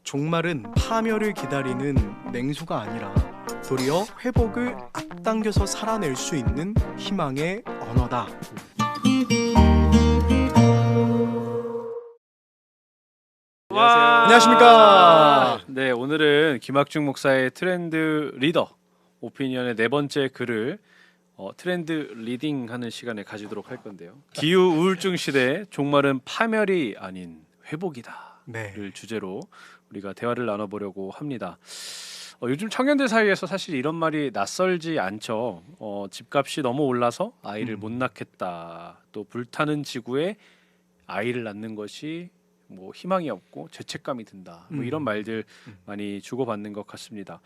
종말은 파멸을 기다리는 냉소가 아니라 도리어 회복을 앞당겨서 살아낼 수 있는 희망의 언어다. 안녕하십니까. 네, 오늘은 김학중 목사의 트렌드 리더 오피니언의 네 번째 글을 트렌드 리딩하는 시간을 가지도록 할 건데요. 기후 우울증 시대에 종말은 파멸이 아닌 회복이다를 네. 주제로 우리가 대화를 나눠보려고 합니다. 요즘 청년들 사이에서 사실 이런 말이 낯설지 않죠. 집값이 너무 올라서 아이를 못 낳겠다. 또 불타는 지구에 아이를 낳는 것이 뭐 희망이 없고 죄책감이 든다. 뭐 이런 말들 많이 주고받는 것 같습니다.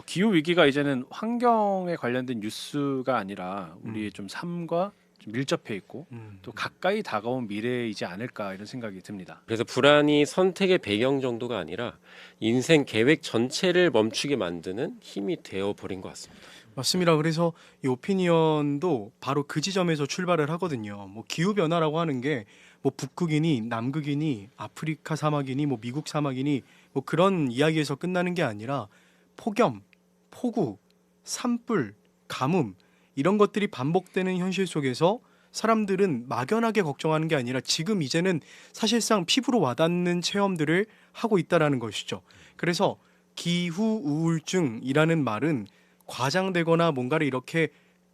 기후 위기가 이제는 환경에 관련된 뉴스가 아니라 우리의 좀 삶과 좀 밀접해 있고 또 가까이 다가온 미래이지 않을까 이런 생각이 듭니다. 그래서 불안이 선택의 배경 정도가 아니라 인생 계획 전체를 멈추게 만드는 힘이 되어 버린 것 같습니다. 맞습니다. 그래서 이 오피니언도 바로 그 지점에서 출발을 하거든요. 뭐 기후 변화라고 하는 게 뭐 북극이니 남극이니 아프리카 사막이니 뭐 미국 사막이니 뭐 그런 이야기에서 끝나는 게 아니라 폭염, 폭우, 산불, 가뭄 이런 것들이 반복되는 현실 속에서 사람들은 막연하게 걱정하는 게 아니라 지금 이제는 사실상 피부로 와닿는 체험들을 하고 있다라는 것이죠. 그래서 기후 우울증이라는 말은 과장되거나 뭔가를 이렇게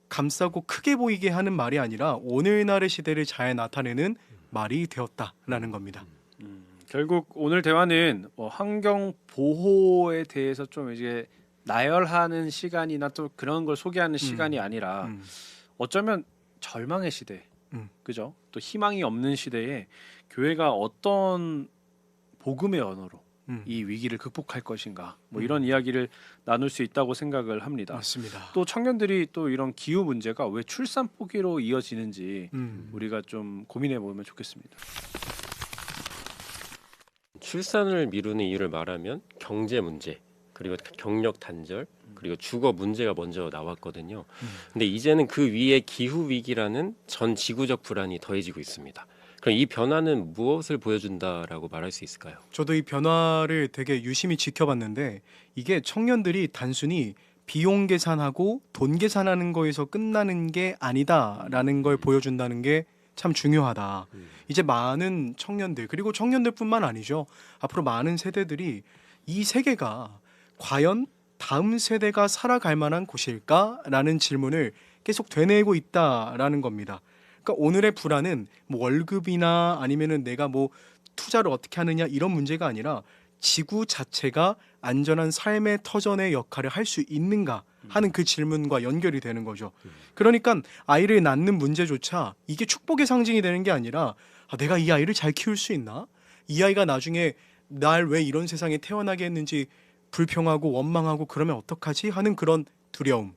감싸고 크게 보이게 하는 말이 아니라 오늘날의 시대를 잘 나타내는 말이 되었다라는 겁니다. 결국 오늘 대화는 환경 보호에 대해서 좀 이제 나열하는 시간이나 또 그런 걸 소개하는 시간이 아니라 어쩌면 절망의 시대, 그죠? 또 희망이 없는 시대에 교회가 어떤 복음의 언어로 이 위기를 극복할 것인가, 뭐 이런 이야기를 나눌 수 있다고 생각을 합니다. 맞습니다. 또 청년들이 또 이런 기후 문제가 왜 출산 포기로 이어지는지 우리가 좀 고민해 보면 좋겠습니다. 출산을 미루는 이유를 말하면 경제 문제, 그리고 경력 단절, 그리고 주거 문제가 먼저 나왔거든요. 근데 이제는 그 위에 기후 위기라는 전 지구적 불안이 더해지고 있습니다. 그럼 이 변화는 무엇을 보여준다라고 말할 수 있을까요? 저도 이 변화를 되게 유심히 지켜봤는데 이게 청년들이 단순히 비용 계산하고 돈 계산하는 거에서 끝나는 게 아니다라는 걸 보여준다는 게 참 중요하다. 이제 많은 청년들 그리고 청년들뿐만 아니죠. 앞으로 많은 세대들이 이 세계가 과연 다음 세대가 살아갈 만한 곳일까라는 질문을 계속 되뇌고 있다라는 겁니다. 그러니까 오늘의 불안은 뭐 월급이나 아니면은 내가 뭐 투자를 어떻게 하느냐 이런 문제가 아니라 지구 자체가 안전한 삶의 터전의 역할을 할 수 있는가 하는 그 질문과 연결이 되는 거죠. 그러니까 아이를 낳는 문제조차 이게 축복의 상징이 되는 게 아니라 내가 이 아이를 잘 키울 수 있나? 이 아이가 나중에 날 왜 이런 세상에 태어나게 했는지 불평하고 원망하고 그러면 어떡하지? 하는 그런 두려움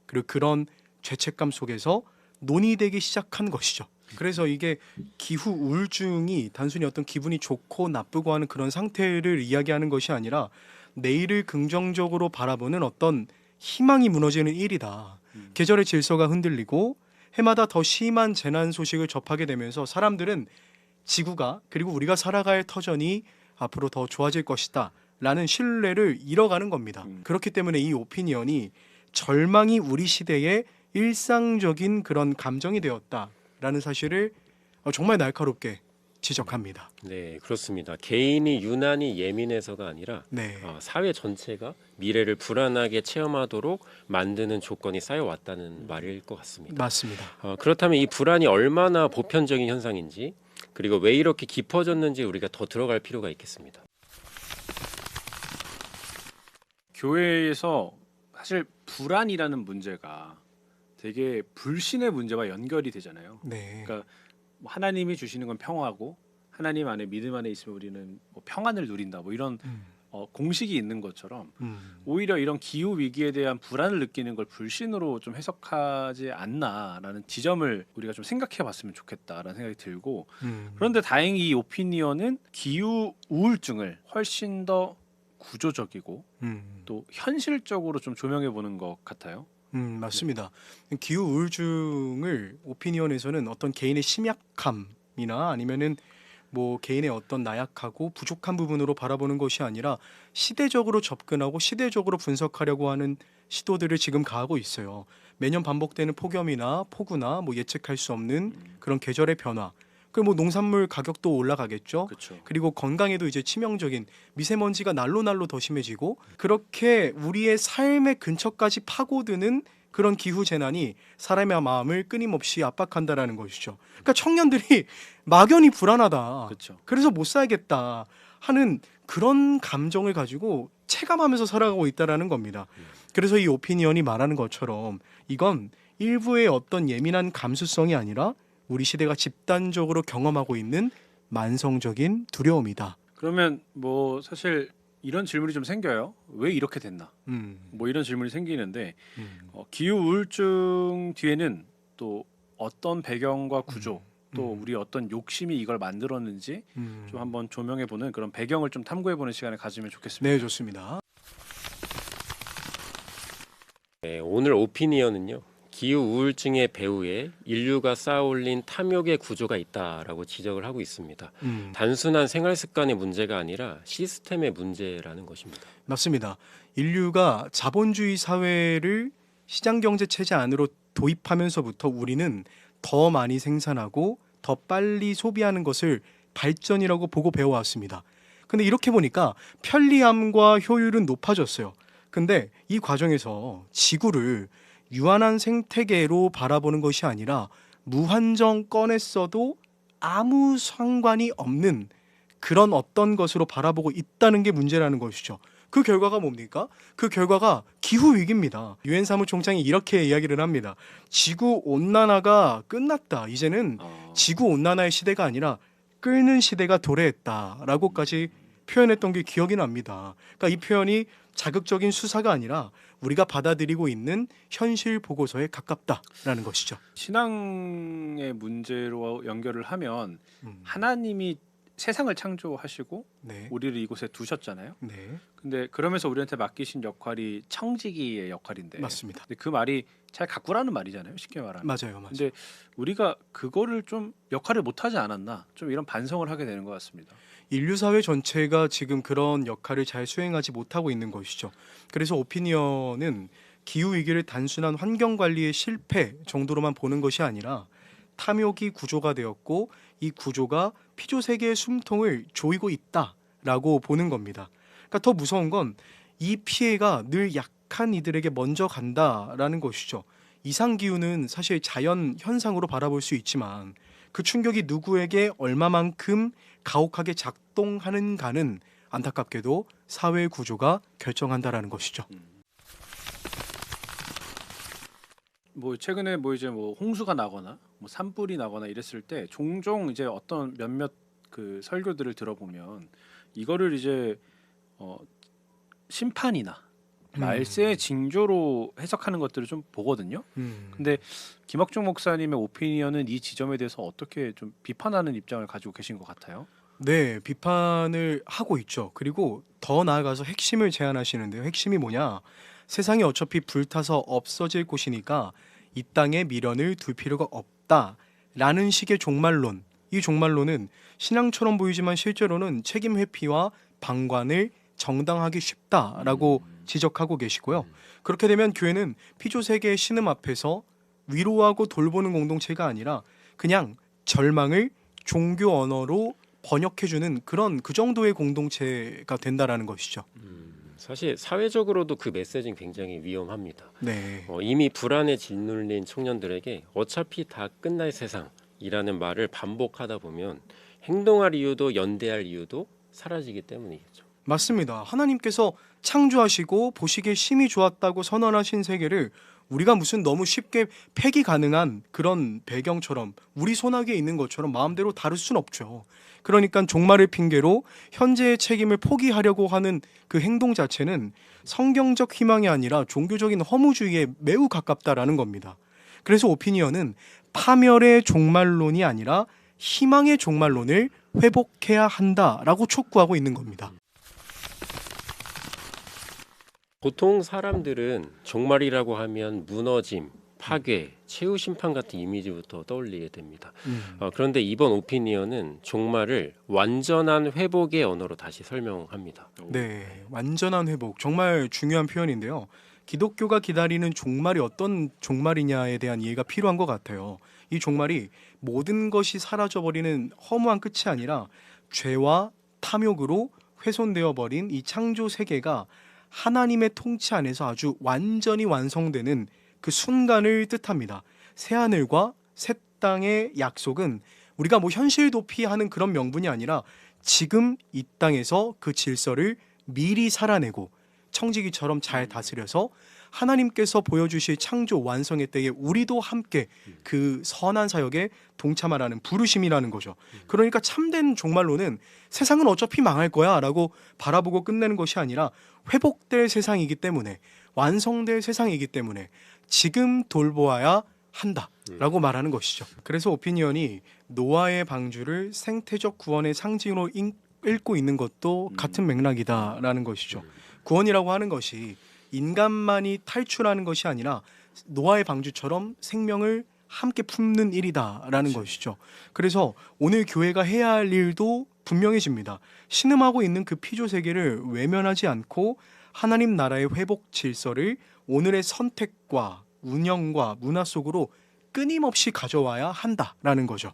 그리고 그런 죄책감 속에서 논의되기 시작한 것이죠. 그래서 이게 기후 우울증이 단순히 어떤 기분이 좋고 나쁘고 하는 그런 상태를 이야기하는 것이 아니라 내일을 긍정적으로 바라보는 어떤 희망이 무너지는 일이다. 계절의 질서가 흔들리고 해마다 더 심한 재난 소식을 접하게 되면서 사람들은 지구가 그리고 우리가 살아갈 터전이 앞으로 더 좋아질 것이다 라는 신뢰를 잃어가는 겁니다. 그렇기 때문에 이 오피니언이 절망이 우리 시대의 일상적인 그런 감정이 되었다라는 사실을 정말 날카롭게 지적합니다. 네, 그렇습니다. 개인이 유난히 예민해서가 아니라 네. 사회 전체가 미래를 불안하게 체험하도록 만드는 조건이 쌓여왔다는 말일 것 같습니다. 맞습니다. 그렇다면 이 불안이 얼마나 보편적인 현상인지 그리고 왜 이렇게 깊어졌는지 우리가 더 들어갈 필요가 있겠습니다. 교회에서 사실 불안이라는 문제가 되게 불신의 문제와 연결이 되잖아요. 네. 그러니까 하나님이 주시는 건 평화고 하나님 안에 믿음 안에 있으면 우리는 뭐 평안을 누린다 뭐 이런 공식이 있는 것처럼 오히려 이런 기후 위기에 대한 불안을 느끼는 걸 불신으로 좀 해석하지 않나라는 지점을 우리가 좀 생각해봤으면 좋겠다라는 생각이 들고 그런데 다행히 이 오피니언은 기후 우울증을 훨씬 더 구조적이고 또 현실적으로 좀 조명해 보는 것 같아요. 맞습니다. 기후 우울증을 오피니언에서는 어떤 개인의 심약함이나 아니면은 뭐 개인의 어떤 나약하고 부족한 부분으로 바라보는 것이 아니라 시대적으로 접근하고 시대적으로 분석하려고 하는 시도들을 지금 가하고 있어요. 매년 반복되는 폭염이나 폭우나 뭐 예측할 수 없는 그런 계절의 변화. 그리고 뭐 농산물 가격도 올라가겠죠. 그렇죠. 그리고 건강에도 이제 치명적인 미세먼지가 날로 더 심해지고 그렇게 우리의 삶의 근처까지 파고드는 그런 기후 재난이 사람의 마음을 끊임없이 압박한다라는 것이죠. 그러니까 청년들이 막연히 불안하다. 그렇죠. 그래서 못 살겠다 하는 그런 감정을 가지고 체감하면서 살아가고 있다라는 겁니다. 그래서 이 오피니언이 말하는 것처럼 이건 일부의 어떤 예민한 감수성이 아니라 우리 시대가 집단적으로 경험하고 있는 만성적인 두려움이다. 그러면 뭐 사실 이런 질문이 좀 생겨요. 왜 이렇게 됐나? 뭐 이런 질문이 생기는데 기후 우울증 뒤에는 또 어떤 배경과 구조 또 우리 어떤 욕심이 이걸 만들었는지 좀 한번 조명해보는 그런 배경을 좀 탐구해보는 시간을 가지면 좋겠습니다. 네, 좋습니다. 네, 오늘 오피니언은요. 기후 우울증의 배후에 인류가 쌓아올린 탐욕의 구조가 있다라고 지적을 하고 있습니다. 단순한 생활 습관의 문제가 아니라 시스템의 문제라는 것입니다. 맞습니다. 인류가 자본주의 사회를 시장 경제 체제 안으로 도입하면서부터 우리는 더 많이 생산하고 더 빨리 소비하는 것을 발전이라고 보고 배워왔습니다. 근데 이렇게 보니까 편리함과 효율은 높아졌어요. 근데 이 과정에서 지구를 유한한 생태계로 바라보는 것이 아니라 무한정 꺼냈어도 아무 상관이 없는 그런 어떤 것으로 바라보고 있다는 게 문제라는 것이죠. 그 결과가 뭡니까? 그 결과가 기후 위기입니다. 유엔 사무총장이 이렇게 이야기를 합니다. 지구 온난화가 끝났다. 이제는 지구 온난화의 시대가 아니라 끓는 시대가 도래했다라고까지 표현했던 게 기억이 납니다. 그러니까 이 표현이 자극적인 수사가 아니라 우리가 받아들이고 있는 현실 보고서에 가깝다라는 것이죠. 신앙의 문제로 연결을 하면 하나님이 세상을 창조하시고 네. 우리를 이곳에 두셨잖아요. 네. 근데 그러면서 우리한테 맡기신 역할이 청지기의 역할인데 맞습니다. 근데 그 말이 잘 가꾸라는 말이잖아요. 쉽게 말하면. 맞아요. 근데 우리가 그거를 좀 역할을 못하지 않았나 좀 이런 반성을 하게 되는 것 같습니다. 인류 사회 전체가 지금 그런 역할을 잘 수행하지 못하고 있는 것이죠. 그래서 오피니언은 기후 위기를 단순한 환경 관리의 실패 정도로만 보는 것이 아니라 탐욕이 구조가 되었고 이 구조가 피조 세계의 숨통을 조이고 있다라고 보는 겁니다. 그러니까 더 무서운 건 이 피해가 늘 약한 이들에게 먼저 간다라는 것이죠. 이상 기후는 사실 자연 현상으로 바라볼 수 있지만 그 충격이 누구에게 얼마만큼 가혹하게 작동하는가는 안타깝게도 사회 구조가 결정한다라는 것이죠. 뭐 최근에 뭐 이제 뭐 홍수가 나거나 뭐 산불이 나거나 이랬을 때 종종 이제 어떤 몇몇 그 설교들을 들어보면 이거를 이제 심판이나 말세의 징조로 해석하는 것들을 좀 보거든요. 근데 김학중 목사님의 오피니언은 이 지점에 대해서 어떻게 좀 비판하는 입장을 가지고 계신 것 같아요? 네, 비판을 하고 있죠. 그리고 더 나아가서 핵심을 제안하시는데요. 핵심이 뭐냐? 세상이 어차피 불타서 없어질 곳이니까 이 땅에 미련을 둘 필요가 없다라는 식의 종말론. 이 종말론은 신앙처럼 보이지만 실제로는 책임 회피와 방관을 정당하기 쉽다라고 지적하고 계시고요. 그렇게 되면 교회는 피조 세계의 신음 앞에서 위로하고 돌보는 공동체가 아니라 그냥 절망을 종교 언어로 번역해주는 그런 그 정도의 공동체가 된다라는 것이죠. 사실 사회적으로도 그 메시지는 굉장히 위험합니다. 네, 이미 불안에 짓눌린 청년들에게 어차피 다 끝날 세상이라는 말을 반복하다 보면 행동할 이유도 연대할 이유도 사라지기 때문이겠죠. 맞습니다. 하나님께서 창조하시고 보시기에 심히 좋았다고 선언하신 세계를 우리가 무슨 너무 쉽게 폐기 가능한 그런 배경처럼 우리 손아귀에 있는 것처럼 마음대로 다룰 순 없죠. 그러니까 종말을 핑계로 현재의 책임을 포기하려고 하는 그 행동 자체는 성경적 희망이 아니라 종교적인 허무주의에 매우 가깝다라는 겁니다. 그래서 오피니언은 파멸의 종말론이 아니라 희망의 종말론을 회복해야 한다라고 촉구하고 있는 겁니다. 보통 사람들은 종말이라고 하면 무너짐, 파괴, 최후 심판 같은 이미지부터 떠올리게 됩니다. 그런데 이번 오피니언은 종말을 완전한 회복의 언어로 다시 설명합니다. 네, 완전한 회복 정말 중요한 표현인데요. 기독교가 기다리는 종말이 어떤 종말이냐에 대한 이해가 필요한 것 같아요. 이 종말이 모든 것이 사라져버리는 허무한 끝이 아니라 죄와 탐욕으로 훼손되어 버린 이 창조 세계가 하나님의 통치 안에서 아주 완전히 완성되는 그 순간을 뜻합니다. 새하늘과 새 땅의 약속은 우리가 뭐 현실 도피하는 그런 명분이 아니라 지금 이 땅에서 그 질서를 미리 살아내고 청지기처럼 잘 다스려서 하나님께서 보여주실 창조 완성의 때에 우리도 함께 그 선한 사역에 동참하라는 부르심이라는 거죠. 그러니까 참된 종말론은 세상은 어차피 망할 거야 라고 바라보고 끝내는 것이 아니라 회복될 세상이기 때문에, 완성될 세상이기 때문에 지금 돌보아야 한다 라고 말하는 것이죠. 그래서 오피니언이 노아의 방주를 생태적 구원의 상징으로 읽고 있는 것도 같은 맥락이다라는 것이죠. 구원이라고 하는 것이 인간만이 탈출하는 것이 아니라 노아의 방주처럼 생명을 함께 품는 일이다라는 것이죠. 그래서 오늘 교회가 해야 할 일도 분명해집니다. 신음하고 있는 그 피조 세계를 외면하지 않고 하나님 나라의 회복 질서를 오늘의 선택과 운영과 문화 속으로 끊임없이 가져와야 한다라는 거죠.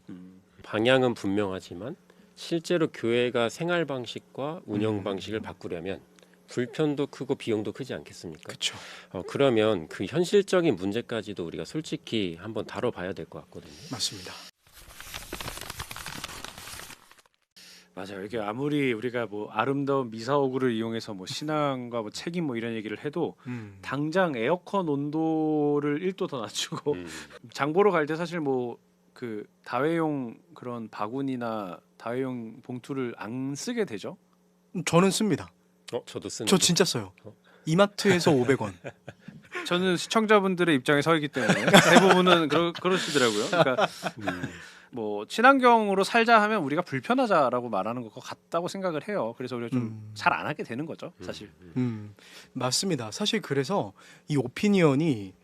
방향은 분명하지만 실제로 교회가 생활 방식과 운영 방식을 바꾸려면 불편도 크고 비용도 크지 않겠습니까? 그렇죠. 그러면 그 현실적인 문제까지도 우리가 솔직히 한번 다뤄봐야 될 것 같거든요. 맞습니다. 맞아요. 이게 아무리 우리가 뭐 아름다운 미사오구를 이용해서 뭐 신앙과 뭐 책임 뭐 이런 얘기를 해도 당장 에어컨 온도를 1도 더 낮추고 장 보러 갈 때 사실 뭐 그 다회용 그런 바구니나 다회용 봉투를 안 쓰게 되죠. 저는 씁니다. 저도 쓰는. 저 진짜 써요. 이마트에서 500원. 저는 시청자분들의 입장에 서있기 때문에 대부분은 그러시더라고요. 그러니까 뭐 친환경으로 살자 하면 우리가 불편하자라고 말하는 것 같다고 생각을 해요. 그래서 우리가 좀 잘 안 하게 되는 거죠, 사실. 맞습니다. 사실 그래서 이 오피니언이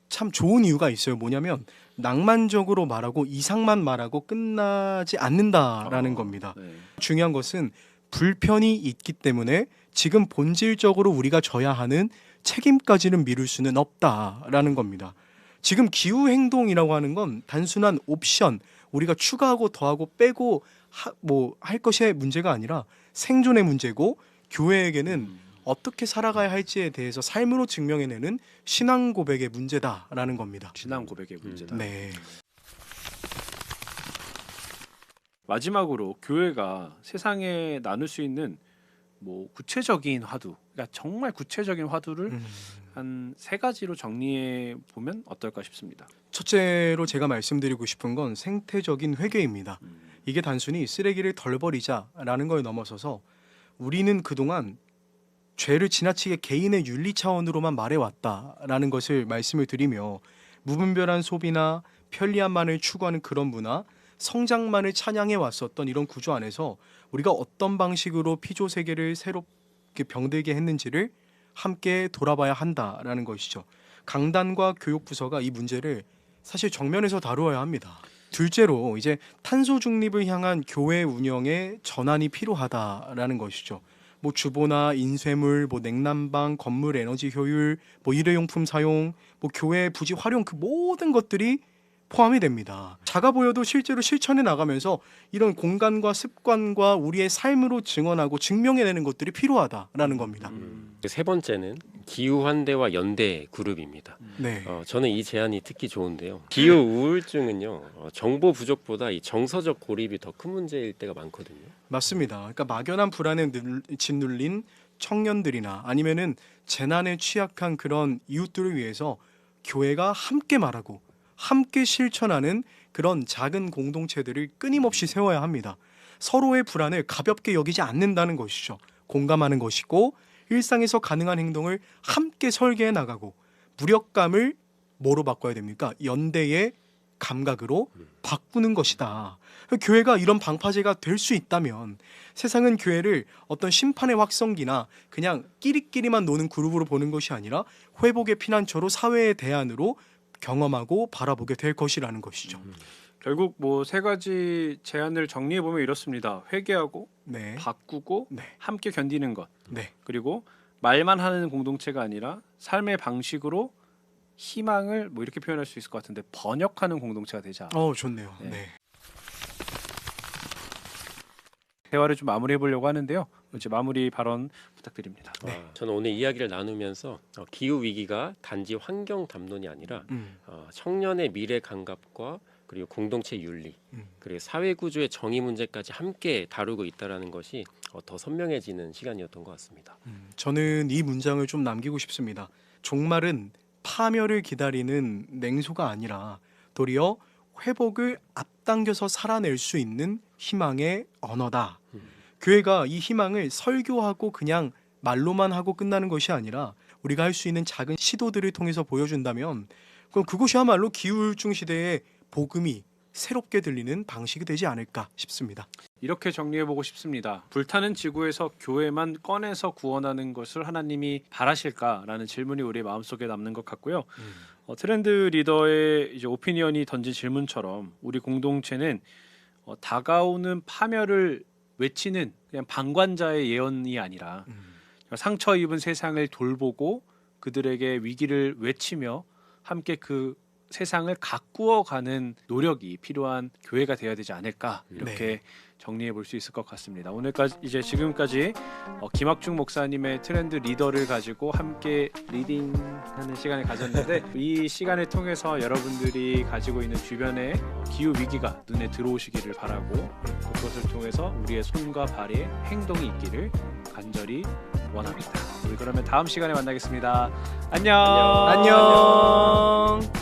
참 좋은 이유가 있어요. 뭐냐면 낭만적으로 말하고 이상만 말하고 끝나지 않는다라는 겁니다. 네. 중요한 것은 불편이 있기 때문에 지금 본질적으로 우리가 져야 하는 책임까지는 미룰 수는 없다라는 겁니다. 지금 기후 행동이라고 하는 건 단순한 옵션, 우리가 추가하고 더하고 빼고 뭐 할 것의 문제가 아니라 생존의 문제고, 교회에게는 어떻게 살아가야 할지에 대해서 삶으로 증명해내는 신앙 고백의 문제다라는 겁니다. 신앙 고백의 문제다. 네. 마지막으로 교회가 세상에 나눌 수 있는 뭐 구체적인 화두, 그러니까 정말 구체적인 화두를 한 3가지로 정리해 보면 어떨까 싶습니다. 첫째로 제가 말씀드리고 싶은 건 생태적인 회개입니다. 이게 단순히 쓰레기를 덜 버리자라는 걸 넘어서서 우리는 그동안 죄를 지나치게 개인의 윤리 차원으로만 말해왔다라는 것을 말씀을 드리며, 무분별한 소비나 편리함만을 추구하는 그런 문화, 성장만을 찬양해 왔었던 이런 구조 안에서 우리가 어떤 방식으로 피조 세계를 새롭게 병들게 했는지를 함께 돌아봐야 한다라는 것이죠. 강단과 교육부서가 이 문제를 사실 정면에서 다루어야 합니다. 둘째로 이제 탄소 중립을 향한 교회 운영의 전환이 필요하다라는 것이죠. 뭐 주보나 인쇄물, 뭐 냉난방, 건물 에너지 효율, 뭐 일회용품 사용, 뭐 교회 부지 활용, 그 모든 것들이 포함이 됩니다. 작아 보여도 실제로 실천해 나가면서 이런 공간과 습관과 우리의 삶으로 증언하고 증명해내는 것들이 필요하다라는 겁니다. 3번째는 기후 환대와 연대 그룹입니다. 네. 저는 이 제안이 특히 좋은데요. 기후 우울증은요, 정보 부족보다 이 정서적 고립이 더 큰 문제일 때가 많거든요. 맞습니다. 그러니까 막연한 불안에 짓눌린 청년들이나 아니면은 재난에 취약한 그런 이웃들을 위해서 교회가 함께 말하고 함께 실천하는 그런 작은 공동체들을 끊임없이 세워야 합니다. 서로의 불안을 가볍게 여기지 않는다는 것이죠. 공감하는 것이고, 일상에서 가능한 행동을 함께 설계해 나가고, 무력감을 뭐로 바꿔야 됩니까? 연대의 감각으로 바꾸는 것이다. 교회가 이런 방파제가 될 수 있다면 세상은 교회를 어떤 심판의 확성기나 그냥 끼리끼리만 노는 그룹으로 보는 것이 아니라 회복의 피난처로, 사회의 대안으로, 경험하고 바라보게 될 것이라는 것이죠. 결국 뭐 세 가지 제안을 정리해 보면 이렇습니다. 회개하고 네. 바꾸고 네. 함께 견디는 것. 네. 그리고 말만 하는 공동체가 아니라 삶의 방식으로 희망을 뭐 이렇게 표현할 수 있을 것 같은데 번역하는 공동체가 되자. 좋네요. 네. 네. 대화를 좀 마무리해 보려고 하는데요. 이제 마무리 발언 부탁드립니다. 저는 오늘 이야기를 나누면서 기후 위기가 단지 환경 담론이 아니라 청년의 미래 감각과 그리고 공동체 윤리 그리고 사회 구조의 정의 문제까지 함께 다루고 있다라는 것이 더 선명해지는 시간이었던 것 같습니다. 저는 이 문장을 좀 남기고 싶습니다. 종말은 파멸을 기다리는 냉소가 아니라 도리어 회복을 앞당겨서 살아낼 수 있는 희망의 언어다. 교회가 이 희망을 설교하고 그냥 말로만 하고 끝나는 것이 아니라 우리가 할 수 있는 작은 시도들을 통해서 보여준다면 그럼 그것이야말로 기후율중 시대의 복음이 새롭게 들리는 방식이 되지 않을까 싶습니다. 이렇게 정리해 보고 싶습니다. 불타는 지구에서 교회만 꺼내서 구원하는 것을 하나님이 바라실까라는 질문이 우리 마음속에 남는 것 같고요. 트렌드 리더의 이제 오피니언이 던진 질문처럼 우리 공동체는 다가오는 파멸을 외치는 그냥 방관자의 예언이 아니라 상처 입은 세상을 돌보고 그들에게 위기를 외치며 함께 그 세상을 가꾸어가는 노력이 필요한 교회가 되어야 되지 않을까 이렇게 정리해 볼 수 있을 것 같습니다. 오늘까지 이제 지금까지 김학중 목사님의 트렌드 리더를 가지고 함께 리딩하는 시간을 가졌는데 이 시간을 통해서 여러분들이 가지고 있는 주변의 기후 위기가 눈에 들어오시기를 바라고 그것을 통해서 우리의 손과 발에 행동이 있기를 간절히 원합니다. 우리 그러면 다음 시간에 만나겠습니다. 안녕. 안녕.